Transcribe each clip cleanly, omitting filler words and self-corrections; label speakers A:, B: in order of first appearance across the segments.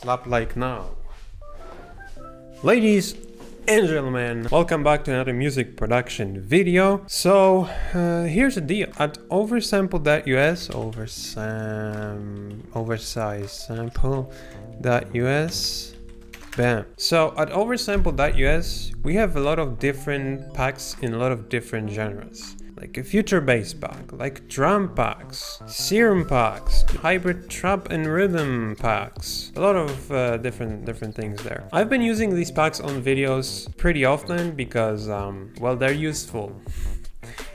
A: slap like now. Ladies and gentlemen, welcome back to another music production video. So here's the deal. At oversample.us, oversized sample.us, bam. So at oversample.us, we have a lot of different packs in a lot of different genres. Like a future bass pack, like drum packs, serum packs, hybrid trap and rhythm packs. A lot of different things there. I've been using these packs on videos pretty often because, well, they're useful.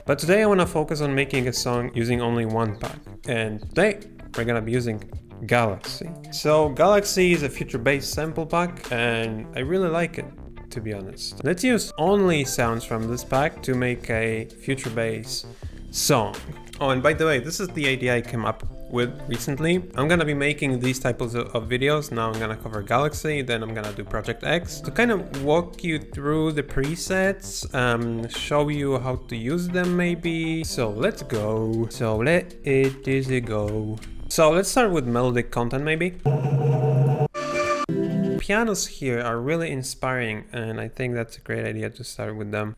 A: But today I want to focus on making a song using only one pack. And today we're gonna be using Galaxy. So Galaxy is a future bass sample pack and I really like it, to be honest. Let's use only sounds from this pack to make a future bass song. Oh, and by the way, this is the idea I came up with recently. I'm gonna be making these types of videos. Now I'm gonna cover Galaxy, then I'm gonna do Project X to kind of walk you through the presets, show you how to use them maybe. So let's go. So let it go. So let's start with melodic content maybe. Pianos here are really inspiring and I think that's a great idea to start with them.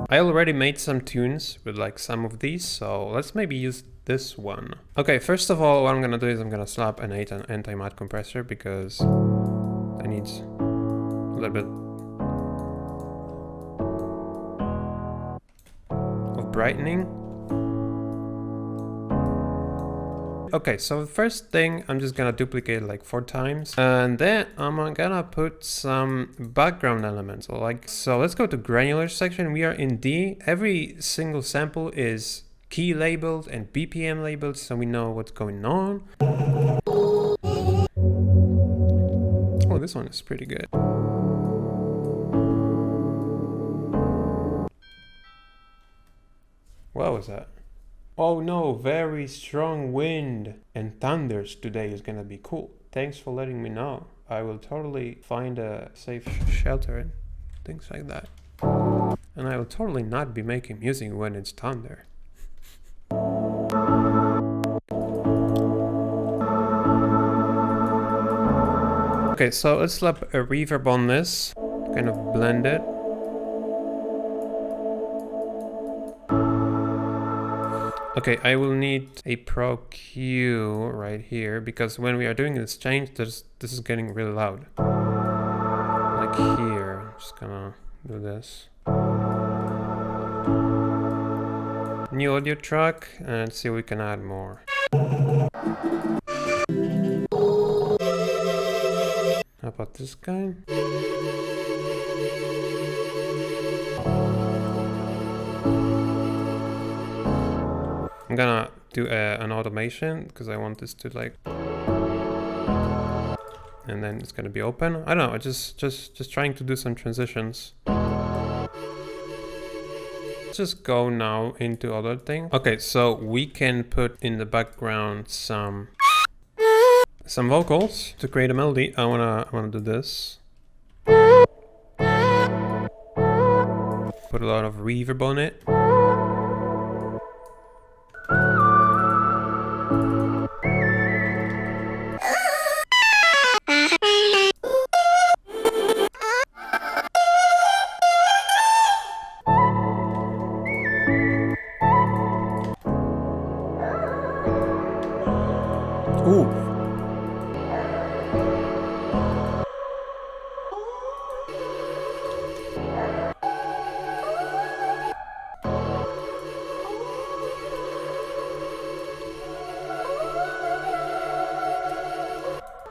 A: I already made some tunes with like some of these, so let's maybe use this one. Okay, first of all, what I'm gonna do is I'm gonna slap an anti-matte compressor because it needs a little bit of brightening. Okay, so the first thing, I'm just gonna duplicate it like 4 times and then I'm gonna put some background elements. So let's go to granular section. We are in D. Every single sample is key labeled and BPM labeled so we know what's going on. Oh, this one is pretty good. What was that? Oh no, very strong wind and thunders today is gonna be cool. Thanks for letting me know. I will totally find a safe shelter and things like that. And I will totally not be making music when it's thunder. Okay, so let's slap a reverb on this, kind of blend it. Okay, I will need a Pro Q right here because when we are doing this change, this is getting really loud. Like here, I'm just gonna do this. New audio track and see if we can add more. How about this guy? I'm gonna do an automation because I want this to like, and then it's gonna be open. I don't know. Just trying to do some transitions. Let's just go now into other things. Okay, so we can put in the background some vocals to create a melody. I wanna do this. Put a lot of reverb on it. Ooh.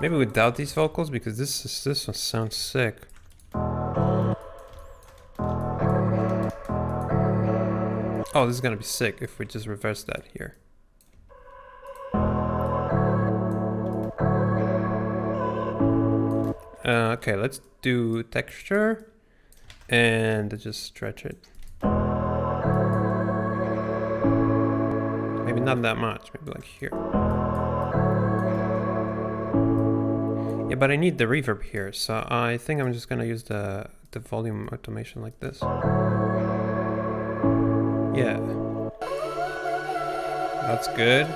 A: Maybe without these vocals because this one sounds sick. Oh, this is gonna be sick if we just reverse that here. Okay, let's do texture and just stretch it. Maybe not that much, maybe like here. Yeah, but I need the reverb here, so I think I'm just gonna use the volume automation like this. Yeah. That's good.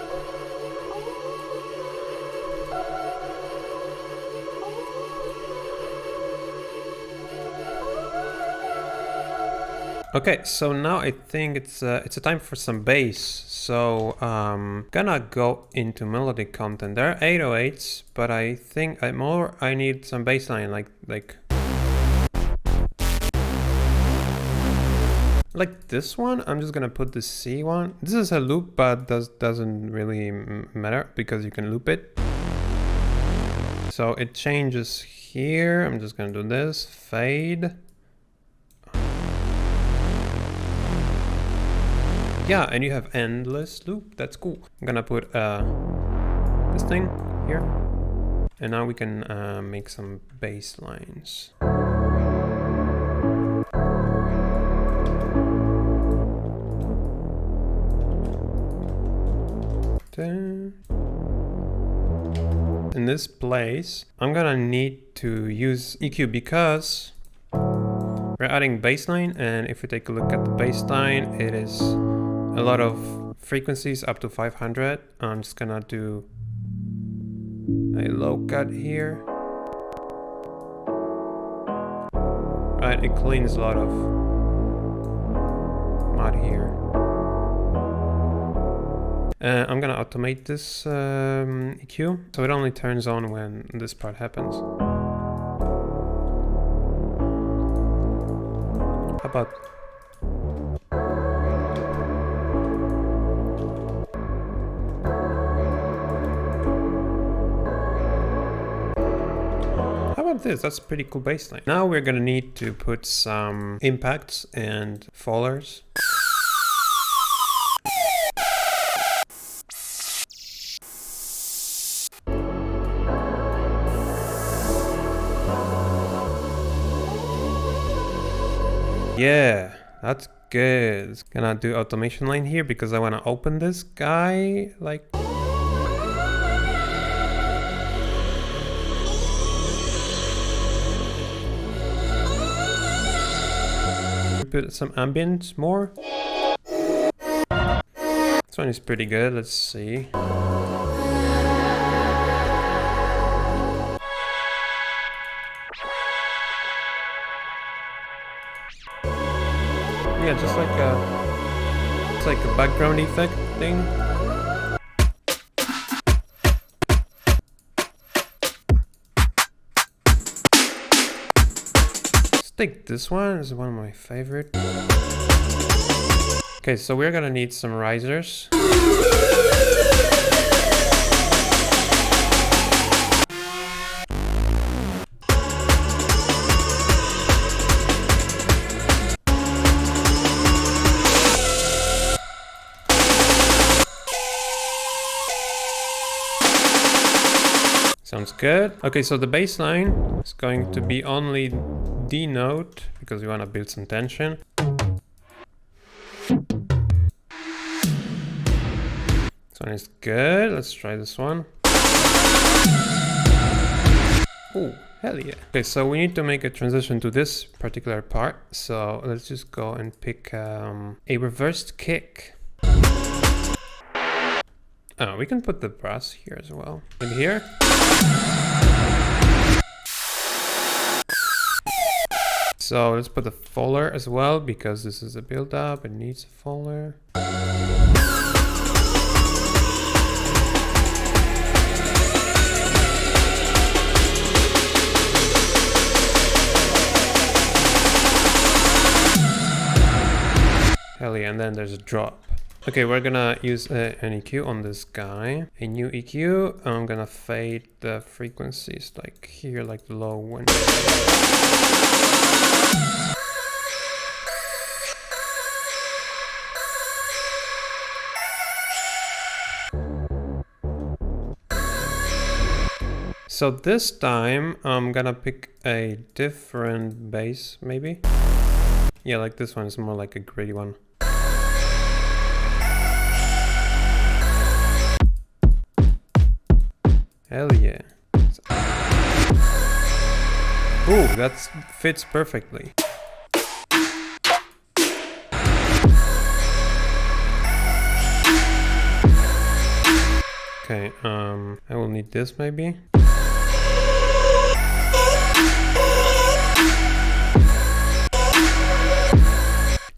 A: Okay, so now I think it's a time for some bass. So gonna go into melody content. There are 808s, but I think I need some bass line like this one. I'm just gonna put the C one. This is a loop, but doesn't really matter because you can loop it. So it changes here. I'm just gonna do this, fade. Yeah, and you have endless loop. That's cool. I'm gonna put this thing here. And now we can make some bass lines. In this place, I'm gonna need to use EQ because we're adding bassline, and if we take a look at the bassline, it is a lot of frequencies up to 500. I'm just gonna do a low cut here. Right, it cleans a lot of mud here. I'm gonna automate this EQ, so it only turns on when this part happens. How about this? That's a pretty cool bassline. Now we're gonna need to put some impacts and fallers. Yeah, that's good. Gonna do automation line here because I wanna open this guy like. Put some ambient more. This one is pretty good. Let's see. Yeah, just like it's like a background effect thing. Take this one. This is one of my favorite. Okay, so we're gonna need some risers. Sounds good. Okay, so the bass line is going to be only D note because we want to build some tension. This one is good. Let's try this one. Oh, hell yeah. Okay, so we need to make a transition to this particular part. So let's just go and pick a reversed kick. Oh, we can put the brass here as well. And here. So let's put a faller as well because this is a build up. It needs a faller. Hell yeah, and then there's a drop. Okay, we're gonna use an EQ on this guy. A new EQ. I'm gonna fade the frequencies like here, like the low one. So this time I'm gonna pick a different bass, maybe. Yeah, like this one is more like a gritty one. Ooh, that fits perfectly. Okay, I will need this maybe.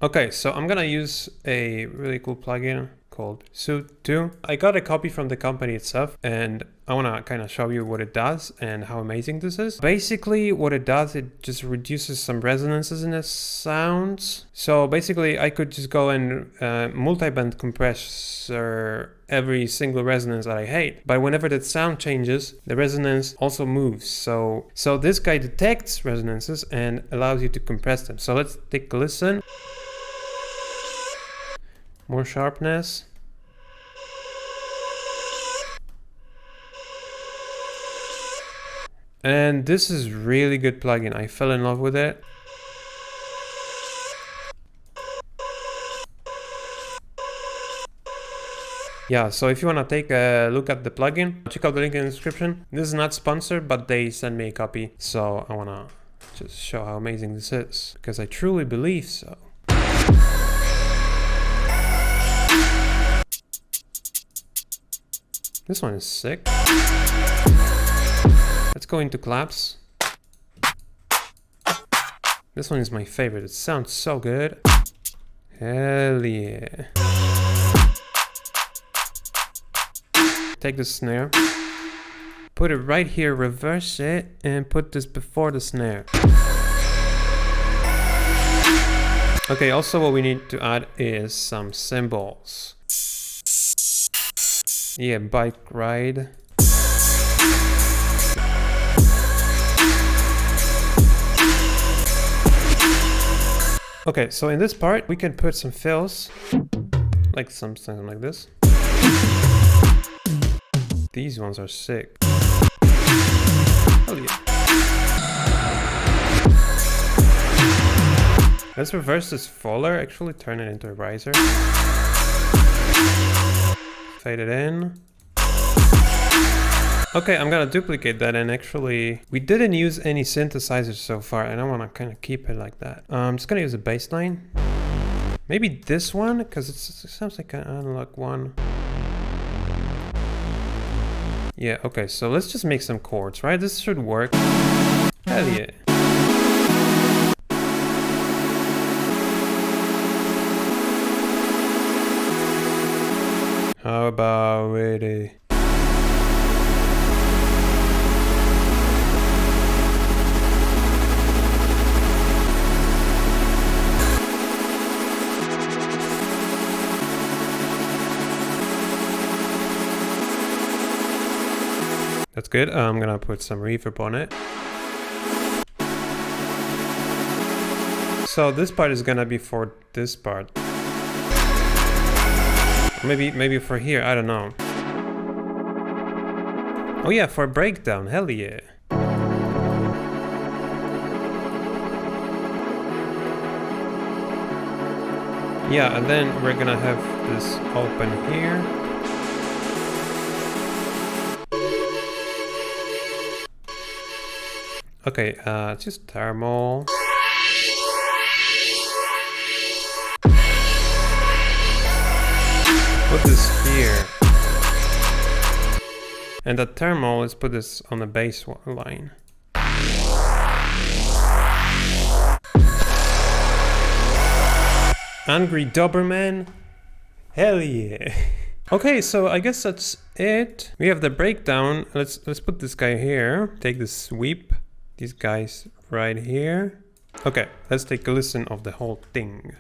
A: Okay, so I'm gonna use a really cool plugin called Suit 2. I got a copy from the company itself, and I wanna kind of show you what it does and how amazing this is. Basically, what it does, it just reduces some resonances in the sounds. So basically, I could just go and multi-band compressor every single resonance that I hate. But whenever that sound changes, the resonance also moves. So this guy detects resonances and allows you to compress them. So let's take a listen. More sharpness. And this is really good plugin. I fell in love with it. Yeah, so if you want to take a look at the plugin, check out the link in the description. This is not sponsored, but they sent me a copy. So I want to just show how amazing this is, because I truly believe so. This one is sick. Let's go into claps. This one is my favorite. It sounds so good. Hell yeah. Take the snare. Put it right here, reverse it, and put this before the snare. Okay, also what we need to add is some cymbals. Yeah, bike ride. Okay, so in this part we can put some fills, like something like this. These ones are sick. Hell yeah. Let's reverse this fuller, actually turn it into a riser. Fade it in. Okay, I'm gonna duplicate that, and actually we didn't use any synthesizers so far, and I wanna kind of keep it like that. I'm just gonna use a bass line. Maybe this one, because it sounds like an analog one. Yeah, okay, so let's just make some chords, right? This should work. Hell yeah. How about it? That's good. I'm gonna put some reverb on it. So this part is gonna be for this part. Maybe for here, I don't know. Oh yeah, for a breakdown, hell yeah. Yeah, and then we're gonna have this open here. Okay, it's just thermal. Put this here. And the thermal, let's put this on the bass line. Angry Doberman? Hell yeah. Okay, so I guess that's it. We have the breakdown. Let's put this guy here. Take the sweep. These guys right here. Okay, let's take a listen of the whole thing.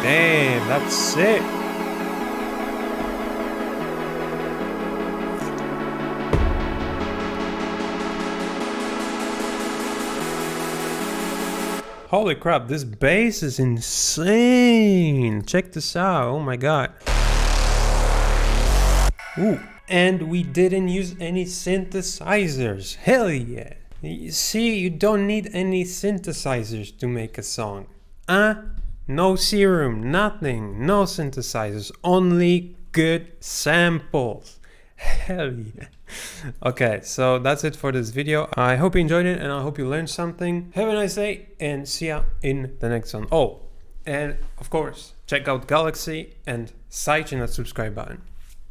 A: Damn, that's sick. Holy crap, this bass is insane. Check this out. Oh my god. Ooh, and we didn't use any synthesizers. Hell yeah. You see, you don't need any synthesizers to make a song. No serum, nothing, no synthesizers, only good samples. Hell yeah. Okay, so that's it for this video. I hope you enjoyed it and I hope you learned something. Have a nice day and see ya in the next one. Oh, and of course, check out Galaxy and sidechain that subscribe button.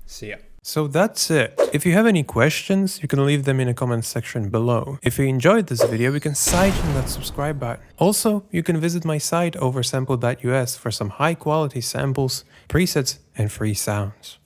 A: See ya. So that's it. If you have any questions, you can leave them in the comment section below. If you enjoyed this video, you can sidechain that subscribe button. Also, you can visit my site oversample.us for some high quality samples, presets and free sounds.